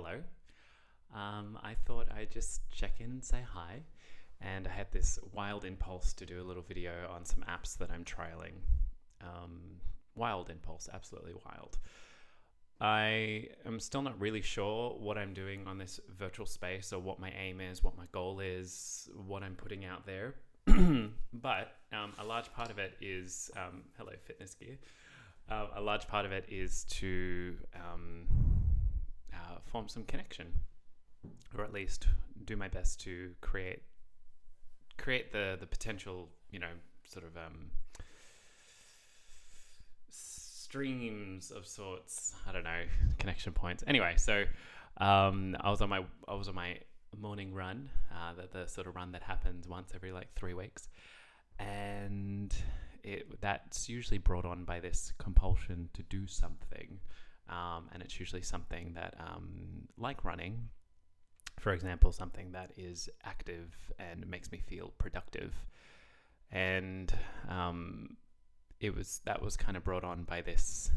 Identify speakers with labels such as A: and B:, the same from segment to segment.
A: hello. I thought I'd just check in and say hi. And I had this wild impulse to do a little video on some apps that I'm trialing. Wild impulse, absolutely wild. I am still not really sure what I'm doing on this virtual space or what my aim is, what my goal is, what I'm putting out there. But a large part of it is, hello, fitness gear. A large part of it is to form some connection, or at least do my best to create the potential, sort of streams of sorts. I don't know, connection points. Anyway, so I was on my morning run, the sort of run that happens once every like 3 weeks, and that's usually brought on by this compulsion to do something, and it's usually something that, like running, for example, something that is active and makes me feel productive. And that was kind of brought on by this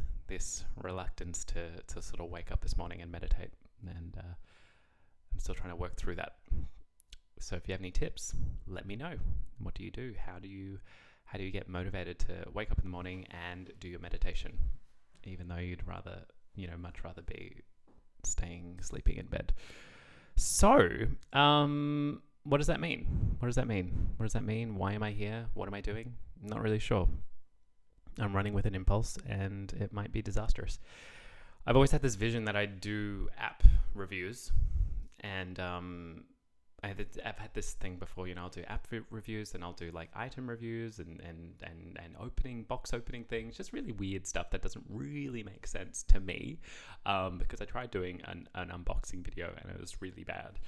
A: reluctance to sort of wake up this morning and meditate. And I'm still trying to work through that. So if you have any tips, let me know. What do you do? How do you get motivated to wake up in the morning and do your meditation, even though you'd rather, much rather be sleeping in bed? So, what does that mean? What does that mean? Why am I here? What am I doing? I'm not really sure. I'm running with an impulse, and it might be disastrous. I've always had this vision that I do app reviews, and I've had this thing before. I'll do app reviews, and I'll do like item reviews and box opening things, just really weird stuff that doesn't really make sense to me, because I tried doing an unboxing video and it was really bad.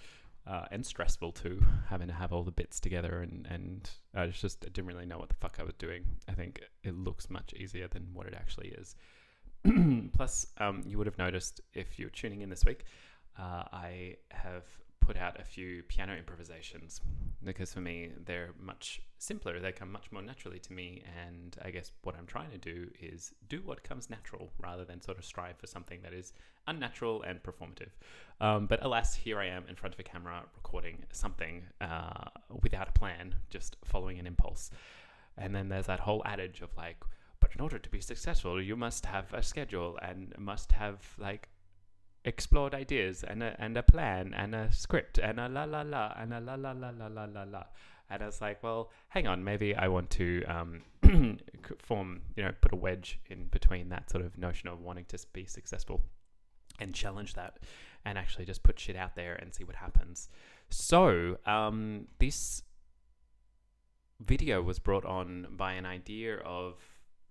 A: And stressful too, having to have all the bits together, and I didn't really know what the fuck I was doing. I think it looks much easier than what it actually is. Plus, you would have noticed if you're tuning in this week, I have put out a few piano improvisations, because for me they're much simpler, they come much more naturally to me, and I guess what I'm trying to do is do what comes natural rather than sort of strive for something that is unnatural and performative. But alas, here I am in front of a camera recording something without a plan, just following an impulse. And then there's that whole adage of like, but in order to be successful you must have a schedule and must have like explored ideas and a plan and a script and a la la la and a la la la la la la la. And I was like, well, hang on, maybe I want to form, put a wedge in between that sort of notion of wanting to be successful and challenge that, and actually just put shit out there and see what happens. So this video was brought on by an idea of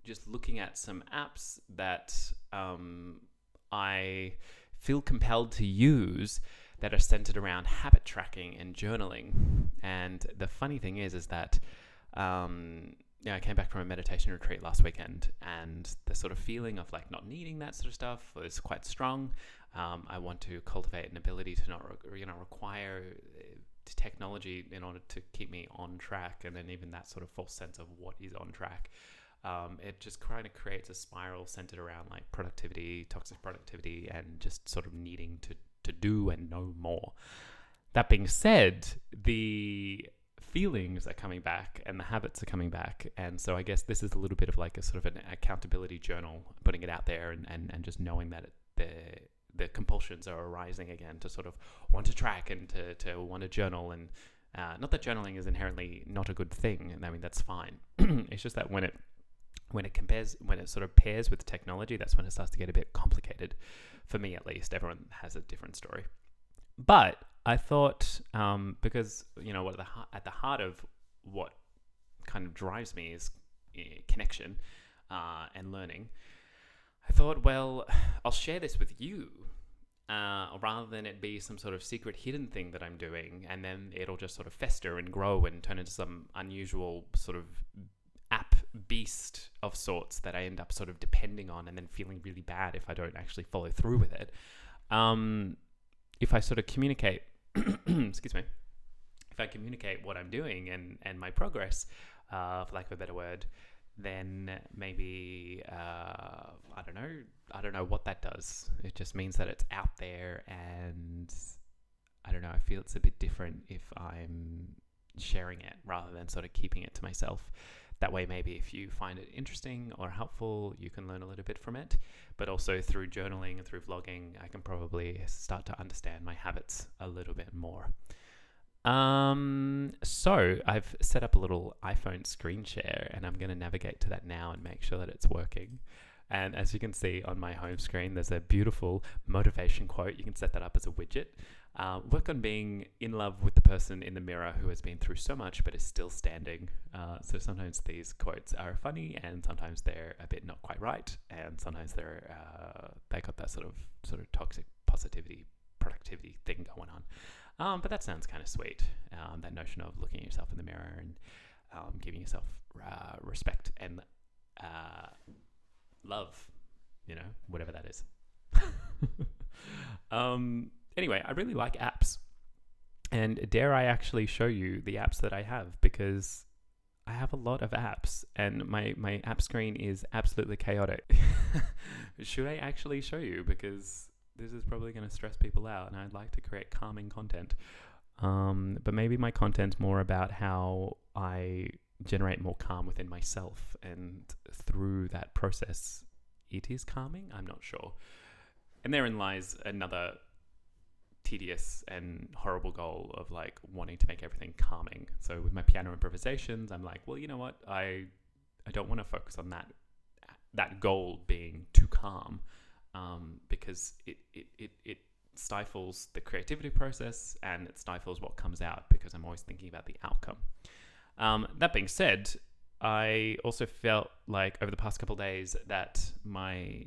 A: just looking at some apps that I feel compelled to use that are centered around habit tracking and journaling. And the funny thing is that I came back from a meditation retreat last weekend, and the sort of feeling of like not needing that sort of stuff was quite strong. I want to cultivate an ability to not require technology in order to keep me on track, and then even that sort of false sense of what is on track. It just kind of creates a spiral centered around like productivity, toxic productivity, and just sort of needing to do and know more. That being said, the feelings are coming back and the habits are coming back. And so I guess this is a little bit of like a sort of an accountability journal, putting it out there and just knowing that the compulsions are arising again to sort of want to track and to want to journal. And not that journaling is inherently not a good thing. I mean, that's fine. It's just that when it sort of pairs with technology, that's when it starts to get a bit complicated. For me, at least. Everyone has a different story. But I thought, because at the heart of what kind of drives me is connection and learning. I thought, well, I'll share this with you, rather than it be some sort of secret hidden thing that I'm doing, and then it'll just sort of fester and grow and turn into some unusual sort of app beast of sorts that I end up sort of depending on and then feeling really bad if I don't actually follow through with it. If I sort of communicate, excuse me, if I communicate what I'm doing and my progress, for lack of a better word, then maybe I don't know what that does. It just means that it's out there, and I don't know, I feel it's a bit different if I'm sharing it rather than sort of keeping it to myself. That way, maybe if you find it interesting or helpful, you can learn a little bit from it. But also through journaling and through vlogging, I can probably start to understand my habits a little bit more. So I've set up a little iPhone screen share, and I'm going to navigate to that now and make sure that it's working. And as you can see on my home screen, there's a beautiful motivation quote. You can set that up as a widget. Work on being in love with the person in the mirror who has been through so much but is still standing. So sometimes these quotes are funny, and sometimes they're a bit not quite right, and sometimes they got that sort of toxic positivity, productivity thing going on. But that sounds kind of sweet. That notion of looking at yourself in the mirror and giving yourself respect and love, whatever that is. Anyway, I really like apps. And dare I actually show you the apps that I have, because I have a lot of apps and my app screen is absolutely chaotic. Should I actually show you? Because this is probably going to stress people out, and I'd like to create calming content. But maybe my content's more about how I generate more calm within myself, and through that process, it is calming. I'm not sure. And therein lies another tedious and horrible goal of like wanting to make everything calming. So with my piano improvisations, I'm like, well, you know what? I don't want to focus on that goal being too calm, because it stifles the creativity process, and it stifles what comes out, because I'm always thinking about the outcome. That being said, I also felt like over the past couple of days that my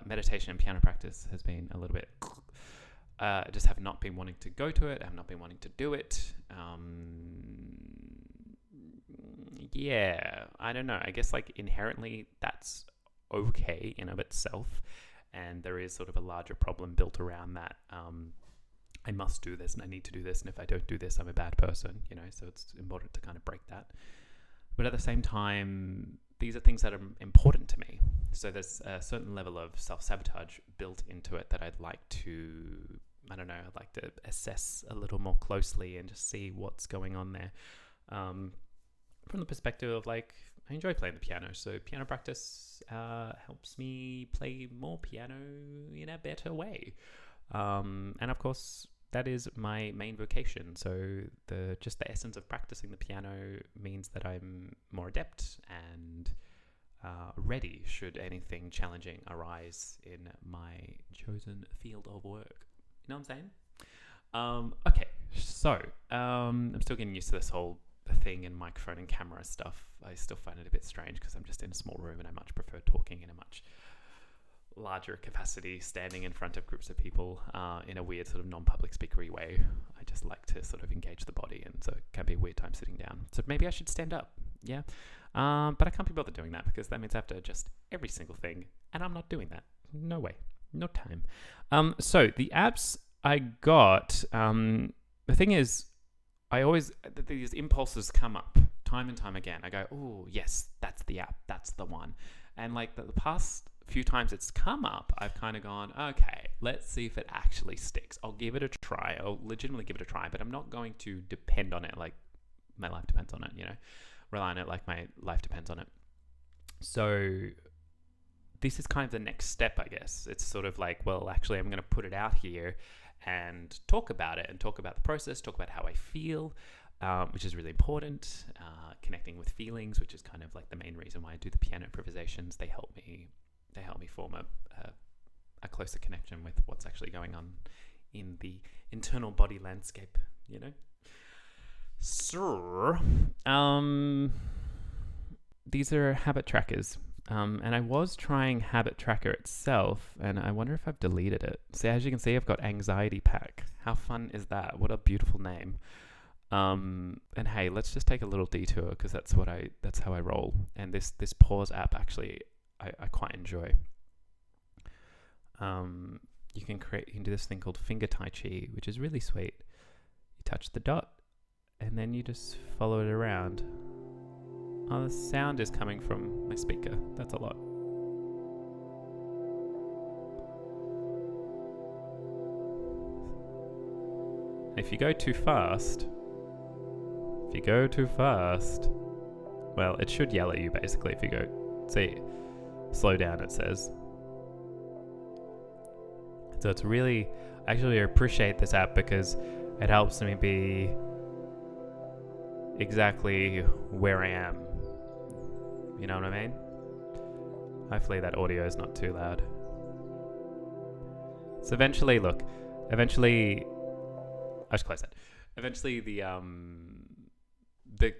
A: meditation and piano practice has been a little bit... just have not been wanting to go to it. I have not been wanting to do it. Yeah, I don't know. I guess like inherently that's okay in of itself. And there is sort of a larger problem built around that. I must do this and I need to do this. And if I don't do this, I'm a bad person, so it's important to kind of break that. But at the same time, these are things that are important to me. So there's a certain level of self-sabotage built into it that I'd like to assess a little more closely and just see what's going on there. From the perspective of like, I enjoy playing the piano. So piano practice helps me play more piano in a better way. And of course, that is my main vocation. So the essence of practicing the piano means that I'm more adept and ready should anything challenging arise in my chosen field of work. You know what I'm saying? Okay, so I'm still getting used to this whole thing and microphone and camera stuff. I still find it a bit strange because I'm just in a small room, and I much prefer talking in a much larger capacity, standing in front of groups of people in a weird sort of non-public speakery way. I just like to sort of engage the body, and so it can be a weird time sitting down. So maybe I should stand up, yeah? But I can't be bothered doing that because that means I have to adjust every single thing, and I'm not doing that. No way. No time. So the apps I got, the thing is, these impulses come up time and time again. I go, oh, yes, that's the app. That's the one. And like the past few times it's come up, I've kind of gone, okay, let's see if it actually sticks. I'll give it a try. I'll legitimately give it a try, but I'm not going to depend on it like my life depends on it, rely on it like my life depends on it. So this is kind of the next step, I guess. It's sort of like, well, actually, I'm going to put it out here and talk about it and talk about the process, talk about how I feel, which is really important. Connecting with feelings, which is kind of like the main reason why I do the piano improvisations. They help me form a closer connection with what's actually going on in the internal body landscape, So, these are habit trackers. And I was trying Habit Tracker itself, and I wonder if I've deleted it. So as you can see, I've got Anxiety Pack. How fun is that? What a beautiful name. And hey, let's just take a little detour because that's how I roll. And this pause app actually I quite enjoy. You can do this thing called finger tai chi, which is really sweet. You touch the dot, and then you just follow it around. Oh, the sound is coming from my speaker. That's a lot. If you go too fast, well, it should yell at you basically if you go, see, slow down it says. So it's really, actually I appreciate this app because it helps me be exactly where I am. You know what I mean? Hopefully that audio is not too loud. So eventually, look, I should close that. Eventually the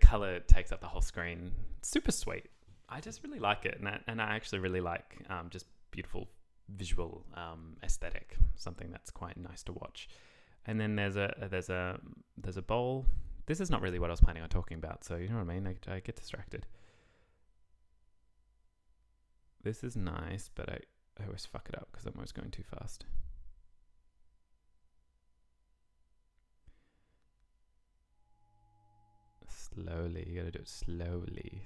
A: color takes up the whole screen. It's super sweet. I just really like it, and I actually really like just beautiful visual aesthetic. Something that's quite nice to watch. And then there's a bowl. This is not really what I was planning on talking about, so you know what I mean. I get distracted. This is nice, but I always fuck it up because I'm always going too fast. Slowly, you gotta do it slowly,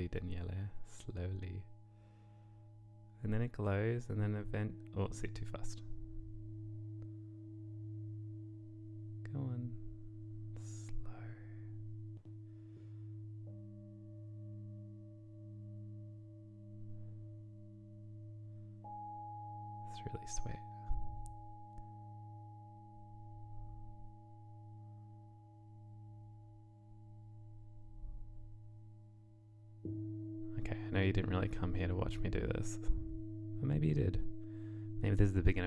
A: Daniela, slowly. And then it glows, and then oh, see, too fast. Go on, slow. It's really sweet. Okay, I know you didn't really come here to watch me do this, but maybe you did. Maybe this is the beginning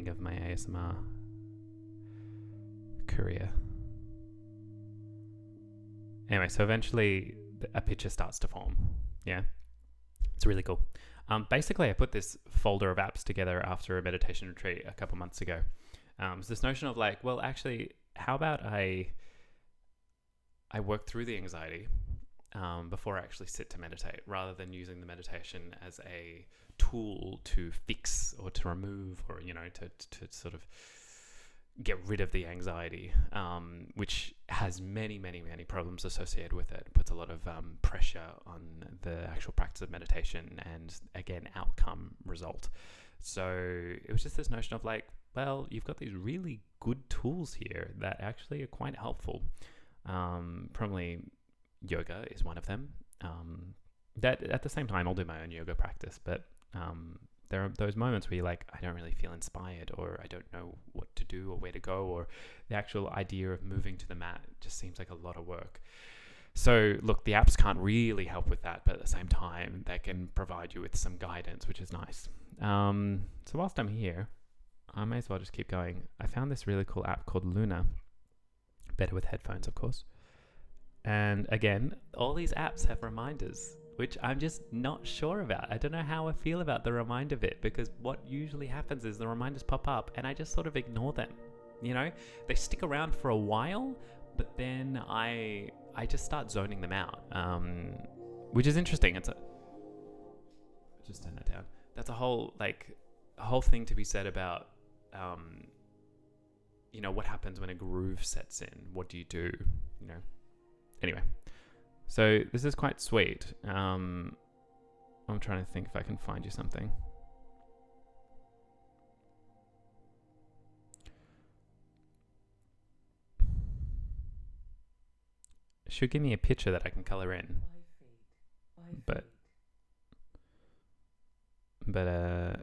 A: of my ASMR career. Anyway, so eventually a picture starts to form. Yeah, it's really cool. Basically, I put this folder of apps together after a meditation retreat a couple months ago. It's this notion of like, well, actually, how about I work through the anxiety before I actually sit to meditate, rather than using the meditation as a tool to fix or to remove, or to sort of get rid of the anxiety, which has many problems associated with it. It puts a lot of pressure on the actual practice of meditation and, again, outcome result. So it was just this notion of like, well, you've got these really good tools here that actually are quite helpful. Probably yoga is one of them. That at the same time, I'll do my own yoga practice, but there are those moments where you're like, I don't really feel inspired, or I don't know what to do or where to go, or the actual idea of moving to the mat just seems like a lot of work. So look, the apps can't really help with that, but at the same time, they can provide you with some guidance, which is nice. So whilst I'm here, I may as well just keep going. I found this really cool app called Loona. Better with headphones, of course. And again, all these apps have reminders, which I'm just not sure about. I don't know how I feel about the reminder bit, because what usually happens is the reminders pop up and I just sort of ignore them. They stick around for a while, but then I just start zoning them out, which is interesting. Just turn that down. That's a whole thing to be said about, what happens when a groove sets in. What do you do? Anyway, so this is quite sweet. I'm trying to think if I can find you something. It should give me a picture that I can color in. But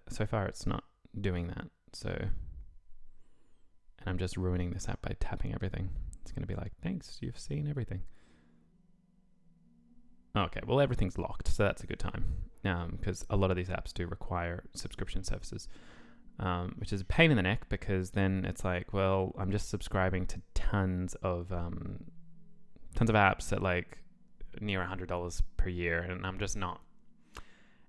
A: so far it's not doing that. So, and I'm just ruining this app by tapping everything. It's going to be like, thanks, you've seen everything. Okay, well, everything's locked, so that's a good time, because a lot of these apps do require subscription services, which is a pain in the neck, because then it's like, well, I'm just subscribing to tons of apps at like near $100 per year, and I'm just not.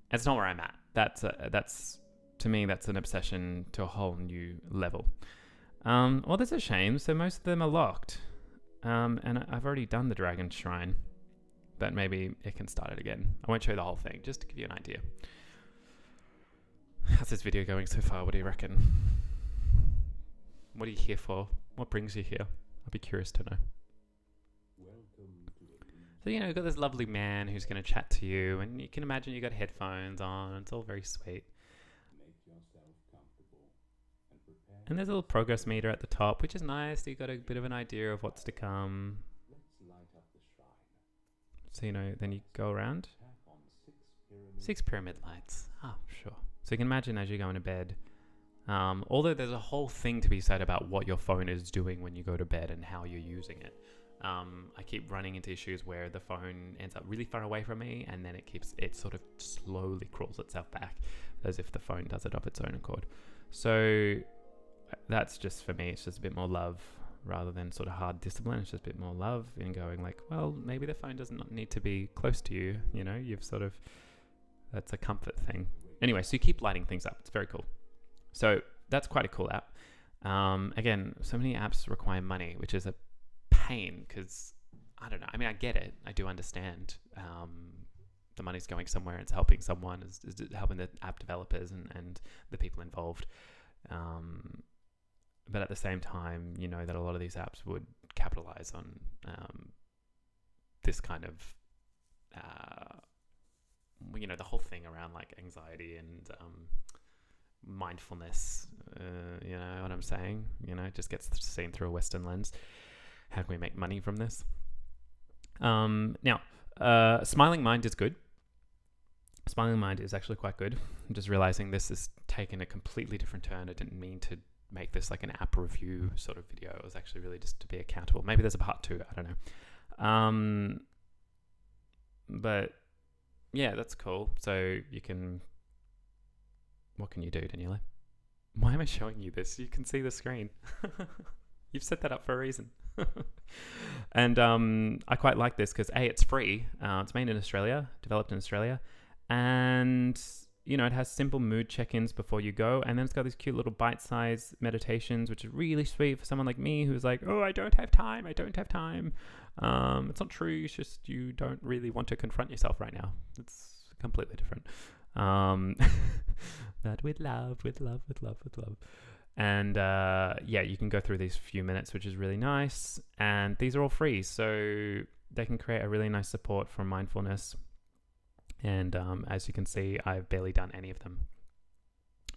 A: It's not where I'm at. That's to me, that's an obsession to a whole new level. Well, that's a shame. So most of them are locked, and I've already done the Dragon Shrine. But maybe it can start it again. I won't show you the whole thing, just to give you an idea. How's this video going so far? What do you reckon? What are you here for? What brings you here? I'd be curious to know. So, you've got this lovely man who's going to chat to you, and you can imagine you got headphones on. It's all very sweet. And there's a little progress meter at the top, which is nice. You got a bit of an idea of what's to come. So, then you go around. 6 pyramid lights. Ah, sure. So you can imagine as you're going to bed, although there's a whole thing to be said about what your phone is doing when you go to bed and how you're using it. I keep running into issues where the phone ends up really far away from me, and then it sort of slowly crawls itself back as if the phone does it of its own accord. So that's just, for me, it's just a bit more love rather than sort of hard discipline. It's just a bit more love in going like, well, maybe the phone doesn't need to be close to you. You've sort of, that's a comfort thing. Anyway, so you keep lighting things up. It's very cool. So that's quite a cool app. Again, so many apps require money, which is a pain because, I don't know. I mean, I get it. I do understand. The money's going somewhere. It's helping someone. It's helping the app developers and the people involved. But at the same time, that a lot of these apps would capitalize on this kind of, the whole thing around like anxiety and mindfulness. You know what I'm saying? It just gets seen through a Western lens. How can we make money from this? Now, Smiling Mind is good. Smiling Mind is actually quite good. I'm just realizing this has taken a completely different turn. I didn't mean to make this like an app review sort of video. It was actually really just to be accountable. Maybe there's a part 2. I don't know. But yeah, that's cool. So you can... What can you do, Daniela? Why am I showing you this? You can see the screen. You've set that up for a reason. And I quite like this because A, it's free. It's made in Australia, developed in Australia. And, it has simple mood check-ins before you go. And then it's got these cute little bite-sized meditations, which is really sweet for someone like me who's like, oh, I don't have time. It's not true. It's just you don't really want to confront yourself right now. It's completely different. But with love. And you can go through these few minutes, which is really nice. And these are all free. So they can create a really nice support for mindfulness. And as you can see, I've barely done any of them.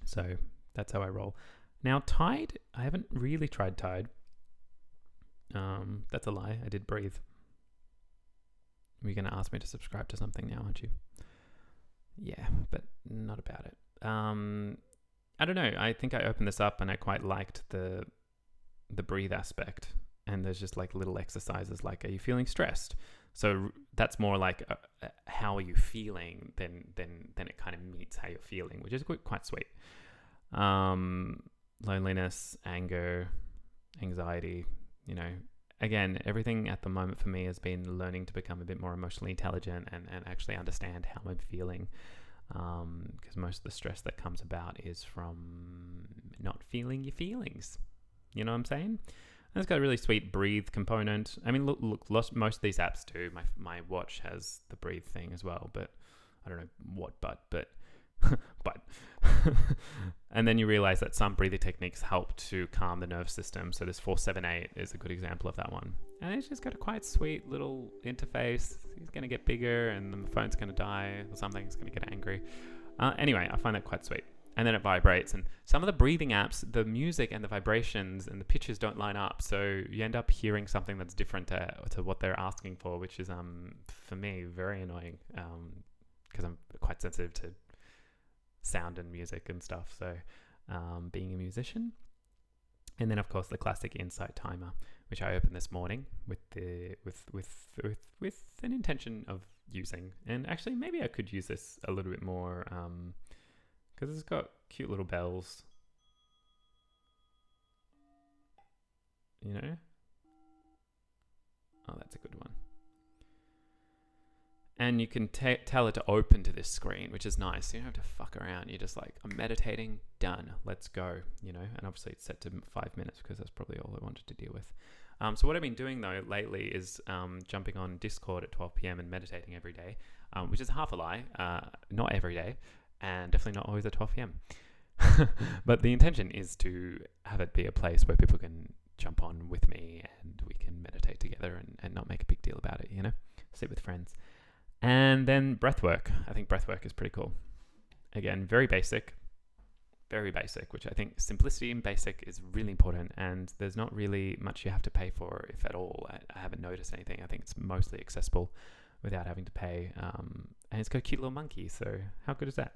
A: So that's how I roll. Now, Tide, I haven't really tried Tide. That's a lie. I did Breathe. You're going to ask me to subscribe to something now, aren't you? Yeah, but not about it. I don't know. I think I opened this up and I quite liked the breathe aspect. And there's just like little exercises like, are you feeling stressed? So that's more like how are you feeling than it kind of meets how you're feeling, which is quite sweet. Loneliness, anger, anxiety, again, everything at the moment for me has been learning to become a bit more emotionally intelligent and actually understand how I'm feeling. Because most of the stress that comes about is from not feeling your feelings. You know what I'm saying? And it's got a really sweet breathe component. I mean, look, most of these apps do. My watch has the breathe thing as well, but I don't know what but. And then you realize that some breathing techniques help to calm the nervous system. So this 478 is a good example of that one. And it's just got a quite sweet little interface. It's going to get bigger and the phone's going to die or something. It's going to get angry. Anyway, I find that quite sweet. And then it vibrates. And some of the breathing apps, the music and the vibrations and the pitches don't line up. So you end up hearing something that's different to what they're asking for, which is, for me, very annoying because I'm quite sensitive to sound and music and stuff. So being a musician. And then, of course, the classic Insight Timer, which I opened this morning with an intention of using. And actually, maybe I could use this a little bit more because it's got cute little bells, Oh, that's a good one. And you can tell it to open to this screen, which is nice. You don't have to fuck around. You're just like, I'm meditating, done, let's go, And obviously it's set to 5 minutes because that's probably all I wanted to deal with. So what I've been doing though lately is jumping on Discord at 12 p.m. and meditating every day, which is half a lie. Not every day. And definitely not always at 12 p.m. But the intention is to have it be a place where people can jump on with me and we can meditate together and not make a big deal about it, sleep with friends. And then Breathwrk. I think Breathwrk is pretty cool. Again, very basic, which I think simplicity and basic is really important. And there's not really much you have to pay for, if at all. I haven't noticed anything. I think it's mostly accessible without having to pay. And it's got a cute little monkey. So how good is that?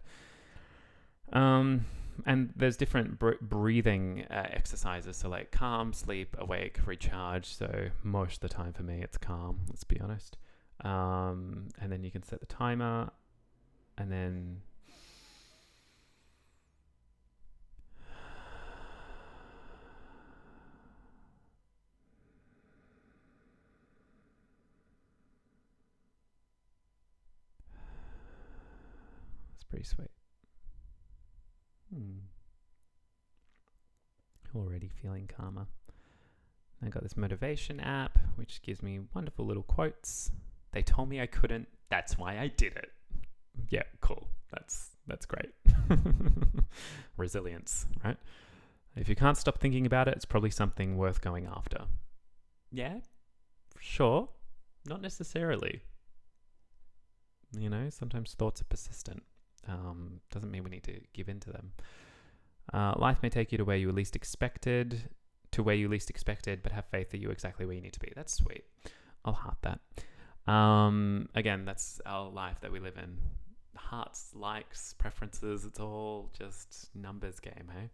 A: And there's different breathing exercises. So like calm, sleep, awake, recharge. So most of the time for me, it's calm. Let's be honest. And then you can set the timer, and then it's pretty sweet. Already feeling calmer. I got this motivation app, which gives me wonderful little quotes. They told me I couldn't. That's why I did it. Yeah, cool. That's great. Resilience, right? If you can't stop thinking about it, it's probably something worth going after. Yeah, sure. Not necessarily. You know, sometimes thoughts are persistent. Doesn't mean we need to give in to them. Life may take you to where you least expected, but have faith that you're exactly where you need to be. That's sweet. I'll heart that. Again, that's our life that we live in. Hearts, likes, preferences, it's all just numbers game, hey?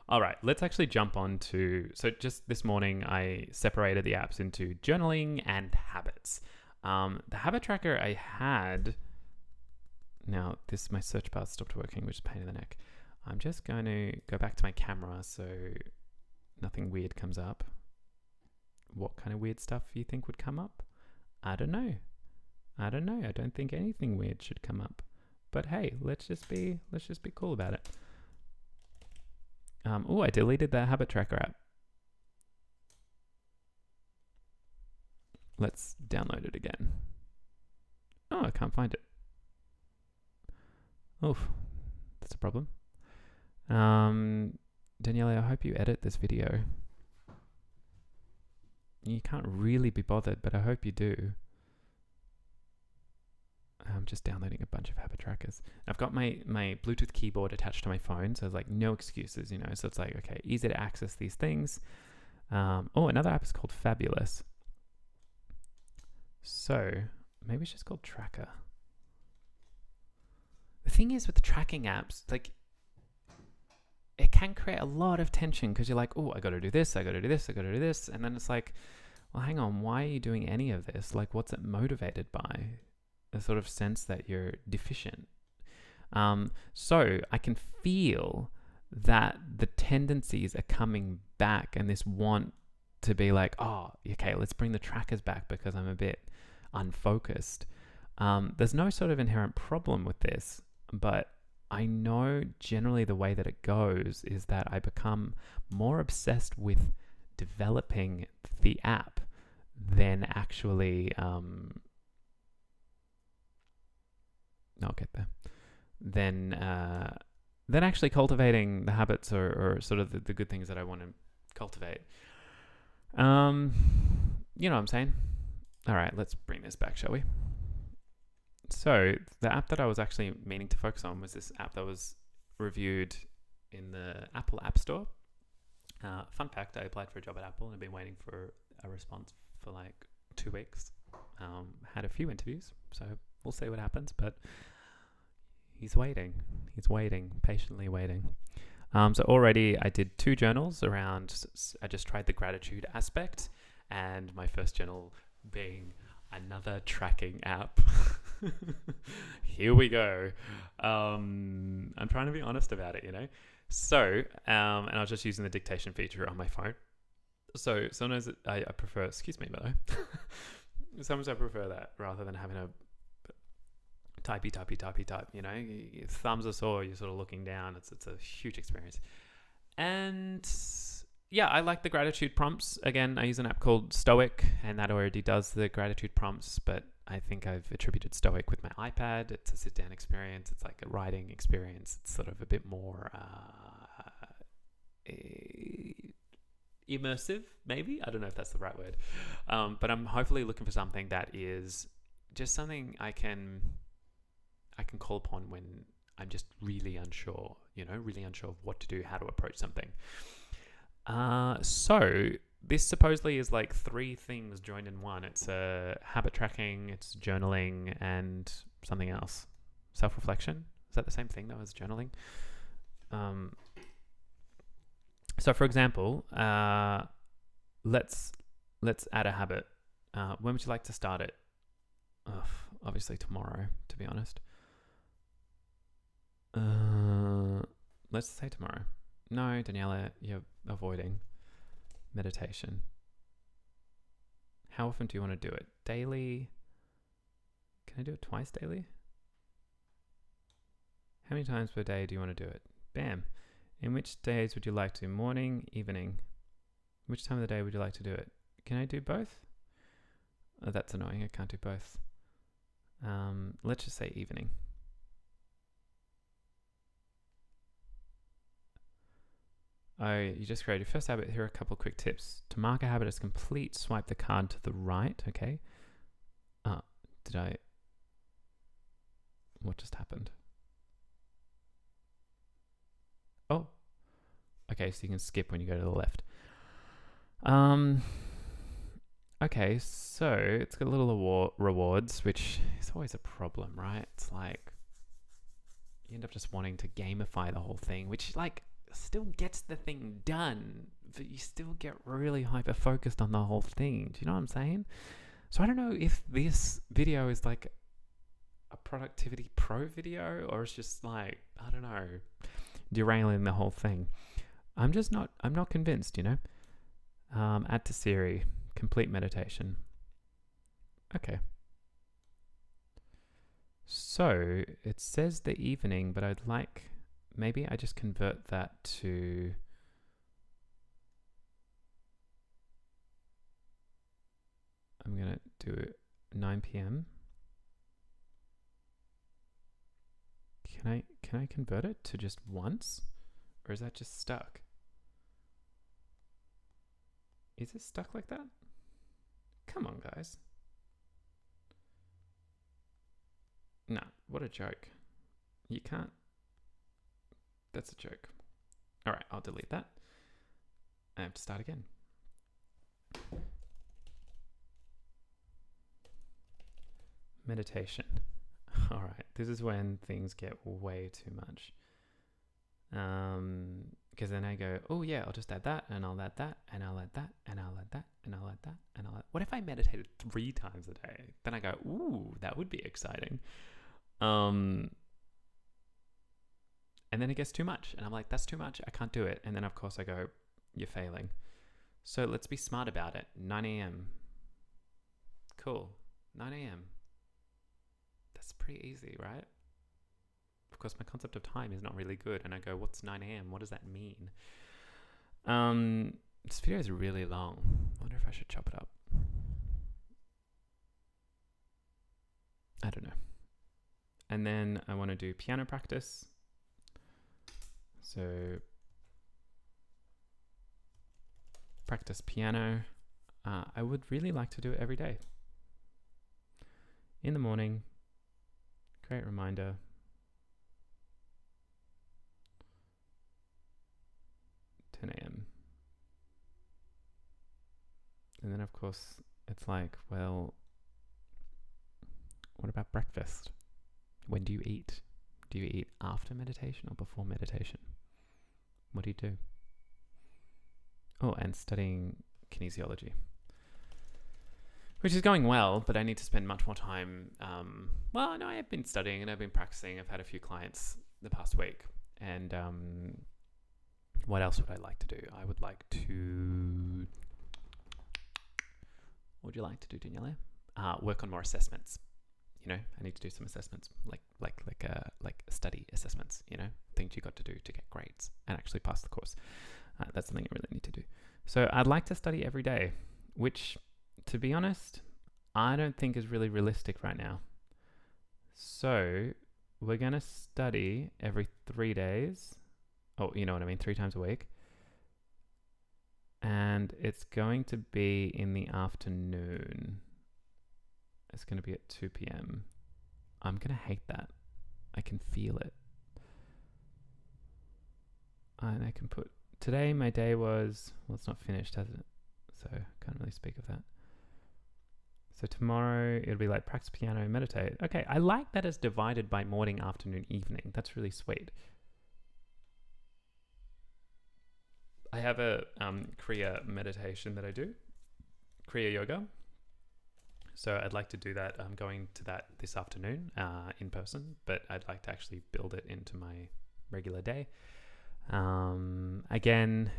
A: All right, let's actually jump on to... So just this morning, I separated the apps into journaling and habits. The habit tracker I had... Now, my search bar stopped working, which is a pain in the neck. I'm just going to go back to my camera so nothing weird comes up. What kind of weird stuff you think would come up? I don't know. I don't think anything weird should come up. But hey, let's just be cool about it. I deleted the habit tracker app. Let's download it again. Oh, I can't find it. Oof, that's a problem. Danielle, I hope you edit this video. You can't really be bothered, but I hope you do. I'm just downloading a bunch of habit trackers. I've got my Bluetooth keyboard attached to my phone, so it's like no excuses, you know. So it's like, okay, easy to access these things. Another app is called Fabulous. So maybe it's just called Tracker. The thing is with the tracking apps, like, it can create a lot of tension because you're like, oh, I got to do this, I got to do this, I got to do this. And then it's like, well, hang on, why are you doing any of this? Like, what's it motivated by? A sort of sense that you're deficient. So I can feel that the tendencies are coming back and this want to be like, oh, okay, let's bring the trackers back because I'm a bit unfocused. There's no sort of inherent problem with this, but I know generally the way that it goes is that I become more obsessed with developing the app than actually... I'll get there. Then actually cultivating the habits or sort of the good things that I want to cultivate. You know what I'm saying? All right, let's bring this back, shall we? So the app that I was actually meaning to focus on was this app that was reviewed in the Apple App Store. Fun fact, I applied for a job at Apple and I've been waiting for a response for like 2 weeks. Had a few interviews, so we'll see what happens, but he's waiting, patiently waiting. So already I did 2 journals around, I just tried the gratitude aspect, and my first journal being another tracking app. Here we go. I'm trying to be honest about it, you know? So, and I was just using the dictation feature on my phone. So sometimes I prefer, excuse me, by the way. Sometimes I prefer that rather than having a type, you know? Your thumbs are sore, you're sort of looking down. It's a huge experience. And yeah, I like the gratitude prompts. Again, I use an app called Stoic, and that already does the gratitude prompts, but I think I've attributed Stoic with my iPad. It's a sit-down experience. It's like a writing experience. It's sort of a bit more immersive, maybe. I don't know if that's the right word. But I'm hopefully looking for something that is just something I can call upon when I'm just really unsure, really unsure of what to do, how to approach something. So this supposedly is like 3 things joined in one. It's habit tracking, it's journaling, and something else. Self-reflection. Is that the same thing though as journaling? So for example, let's add a habit. When would you like to start it? Obviously tomorrow, to be honest. Let's say tomorrow. No, Daniela, you're avoiding meditation. How often do you want to do it? Daily? Can I do it twice daily? How many times per day do you want to do it? Bam. In which days would you like to? Morning, evening? Which time of the day would you like to do it? Can I do both? Oh, that's annoying. I can't do both. Let's just say evening. Oh, you just created your first habit. Here are a couple of quick tips. To mark a habit as complete, swipe the card to the right. Okay. What just happened? Oh. Okay, so you can skip when you go to the left. Okay, so it's got little rewards, which is always a problem, right? It's like you end up just wanting to gamify the whole thing, which like still gets the thing done, but you still get really hyper focused on the whole thing. Do you know what I'm saying? So I don't know if this video is like a productivity pro video or it's just like, I don't know, derailing the whole thing. I'm not convinced, Add to Siri, complete meditation. Okay. So it says the evening, but I'd like, maybe I just convert that to I'm going to do 9 p.m. Can I convert it to just once? Or is that just stuck? Is it stuck like that? Come on, guys. Nah, what a joke. You can't. That's a joke. All right, I'll delete that. I have to start again. Meditation. All right, this is when things get way too much. Because then I go, oh yeah, I'll just add that, and I'll add that, and I'll add that, and I'll add that, and I'll add that, and I'll add. What if I meditated 3 times a day? Then I go, ooh, that would be exciting. And then it gets too much, and I'm like, that's too much. I can't do it. And then of course I go, you're failing. So let's be smart about it. 9 a.m. Cool. 9 a.m. That's pretty easy, right? Of course, my concept of time is not really good. And I go, what's 9 a.m.? What does that mean? This video is really long. I wonder if I should chop it up. I don't know. And then I want to do piano practice. So practice piano. I would really like to do it every day. In the morning, create reminder. 10 a.m. And then of course it's like, well, what about breakfast? When do you eat? Do you eat after meditation or before meditation? What do you do? Oh, and studying kinesiology, which is going well, but I need to spend much more time. Well, no, I have been studying and I've been practicing. I've had a few clients the past week. And what else would I like to do? I would like to... What would you like to do, Daniela? Work on more assessments. I need to do some assessments, like study assessments, things you got to do to get grades and actually pass the course. That's something I really need to do. So I'd like to study every day, which, to be honest, I don't think is really realistic right now. So we're going to study every 3 days. Oh, you know what I mean? 3 times a week. And it's going to be in the afternoon. is going to be at 2 p.m. I'm going to hate that. I can feel it. And I can put, today my day was, well, it's not finished, has it? So I can't really speak of that. So tomorrow it'll be like practice piano and meditate. Okay, I like that it's divided by morning, afternoon, evening. That's really sweet. I have a Kriya meditation that I do, Kriya yoga. So I'd like to do that. I'm going to that this afternoon in person, but I'd like to actually build it into my regular day. Again,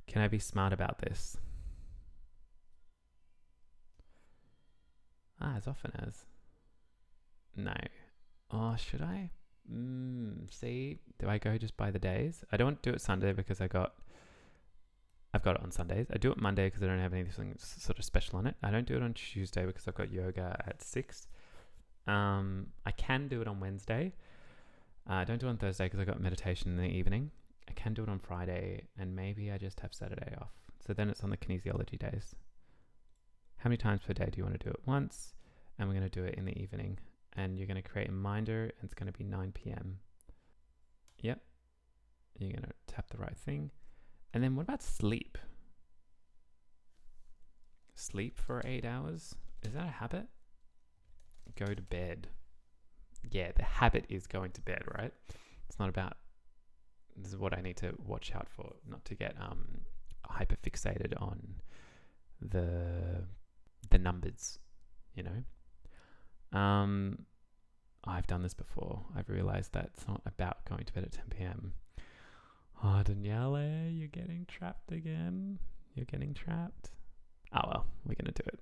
A: can I be smart about this? As often as. No. Oh, should I? See, do I go just by the days? I don't do it Sunday because I've got it on Sundays. I do it Monday because I don't have anything sort of special on it. I don't do it on Tuesday because I've got yoga at 6. I can do it on Wednesday. I don't do it on Thursday because I've got meditation in the evening. I can do it on Friday, and maybe I just have Saturday off. So then it's on the kinesiology days. How many times per day do you want to do it? Once, and we're going to do it in the evening. And you're going to create a reminder, and it's going to be 9 p.m. Yep. You're going to tap the right thing. And then what about sleep? Sleep for 8 hours? Is that a habit? Go to bed. Yeah, the habit is going to bed, right? It's not about, this is what I need to watch out for, not to get hyper fixated on the numbers, you know. I've done this before. I've realized that it's not about going to bed at 10 p.m. Oh, Daniele, you're getting trapped again. You're getting trapped. Oh well, we're going to do it.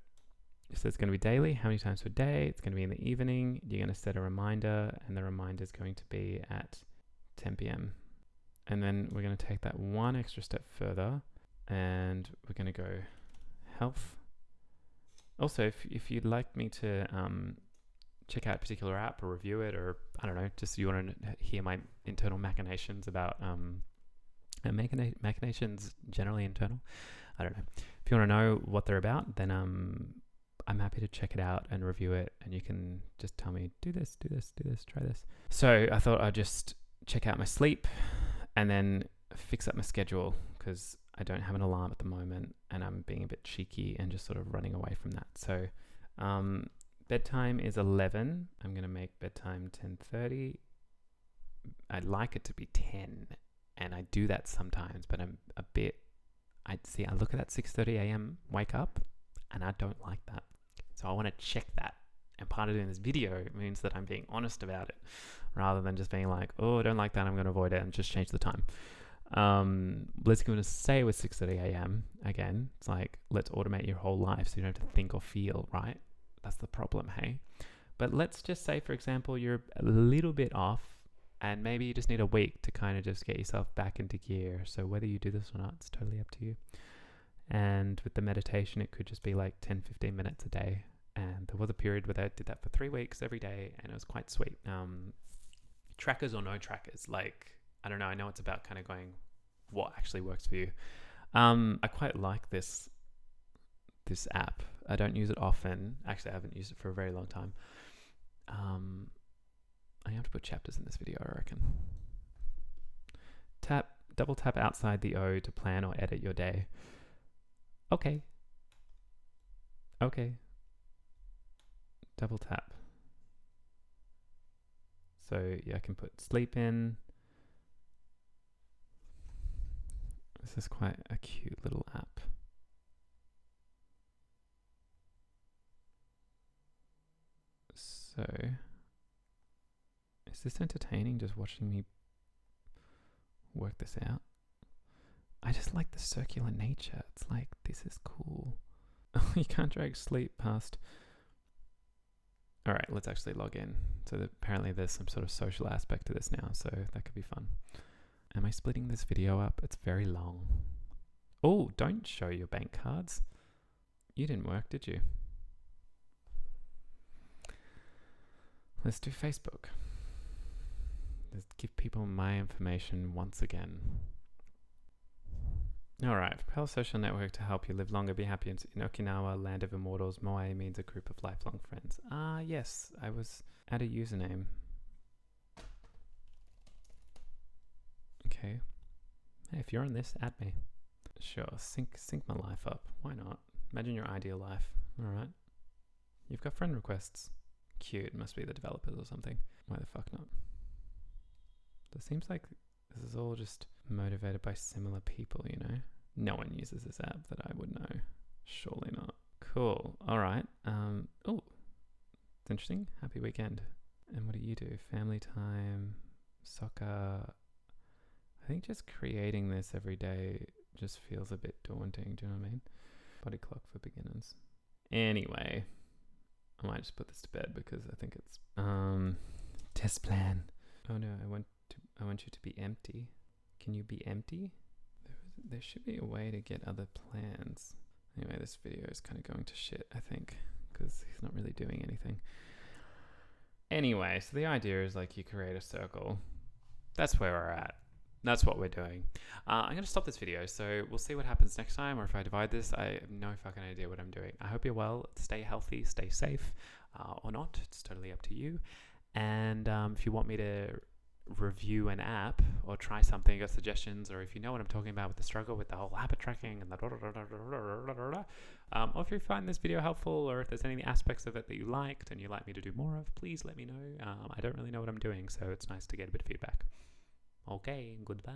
A: So it's going to be daily. How many times per day? It's going to be in the evening. You're going to set a reminder, and the reminder is going to be at 10 p.m. And then we're going to take that one extra step further, and we're going to go health. Also, if you'd like me to check out a particular app or review it, or I don't know, just you want to hear my internal machinations about machinations generally internal. I don't know. If you want to know what they're about, then I'm happy to check it out and review it, and you can just tell me, do this, try this. So I thought I'd just check out my sleep and then fix up my schedule, because I don't have an alarm at the moment, and I'm being a bit cheeky and just sort of running away from that. So bedtime is 11. I'm going to make bedtime 10:30. I'd like it to be 10, and I do that sometimes, but I'm a bit, I look at that 6:30 a.m. wake up, and I don't like that. So I want to check that. And part of doing this video means that I'm being honest about it, rather than just being like, oh, I don't like that, I'm going to avoid it and just change the time. Let's go to say it was 6:30 a.m. Again, it's like, let's automate your whole life so you don't have to think or feel, right? That's the problem, hey? But let's just say, for example, you're a little bit off, and maybe you just need a week to kind of just get yourself back into gear. So whether you do this or not, it's totally up to you. And with the meditation, it could just be like 10-15 minutes a day. And there was a period where I did that for 3 weeks every day, and it was quite sweet. Trackers or no trackers, like, I don't know. I know it's about kind of going what actually works for you. I quite like this app. I don't use it often. Actually, I haven't used it for a very long time. I have to put chapters in this video, I reckon. Double tap outside the O to plan or edit your day. Okay. Double tap. So yeah, I can put sleep in. This is quite a cute little app. So, is this entertaining, just watching me work this out? I just like the circular nature. It's like, this is cool. You can't drag sleep past. All right, let's actually log in. So apparently there's some sort of social aspect to this now, so that could be fun. Am I splitting this video up? It's very long. Oh, don't show your bank cards. You didn't work, did you? Let's do Facebook. Let's give people my information once again. All right. Propel social network to help you live longer, be happy in Okinawa, land of immortals. Moai means a group of lifelong friends. Yes. I was at a username. Okay. Hey, if you're on this, add me. Sure. Sync my life up. Why not? Imagine your ideal life. All right. You've got friend requests. Cute. Must be the developers or something. Why the fuck not? It seems like this is all just motivated by similar people, you know? No one uses this app that I would know. Surely not. Cool. All right. Oh, it's interesting. Happy weekend. And what do you do? Family time, soccer. I think just creating this every day just feels a bit daunting. Do you know what I mean? Body clock for beginners. Anyway, I might just put this to bed because I think it's test plan. Oh no, I want you to be empty. Can you be empty? There should be a way to get other plans. Anyway, this video is kind of going to shit, I think, because he's not really doing anything. Anyway, so the idea is like you create a circle. That's where we're at. That's what we're doing. I'm going to stop this video, so we'll see what happens next time, or if I divide this. I have no fucking idea what I'm doing. I hope you're well. Stay healthy, stay safe, or not. It's totally up to you. And if you want me to review an app or try something, got suggestions, or if you know what I'm talking about with the struggle with the whole habit tracking and the or if you find this video helpful, or if there's any aspects of it that you liked and you'd like me to do more of, please let me know. I don't really know what I'm doing, so it's nice to get a bit of feedback. Okay, goodbye.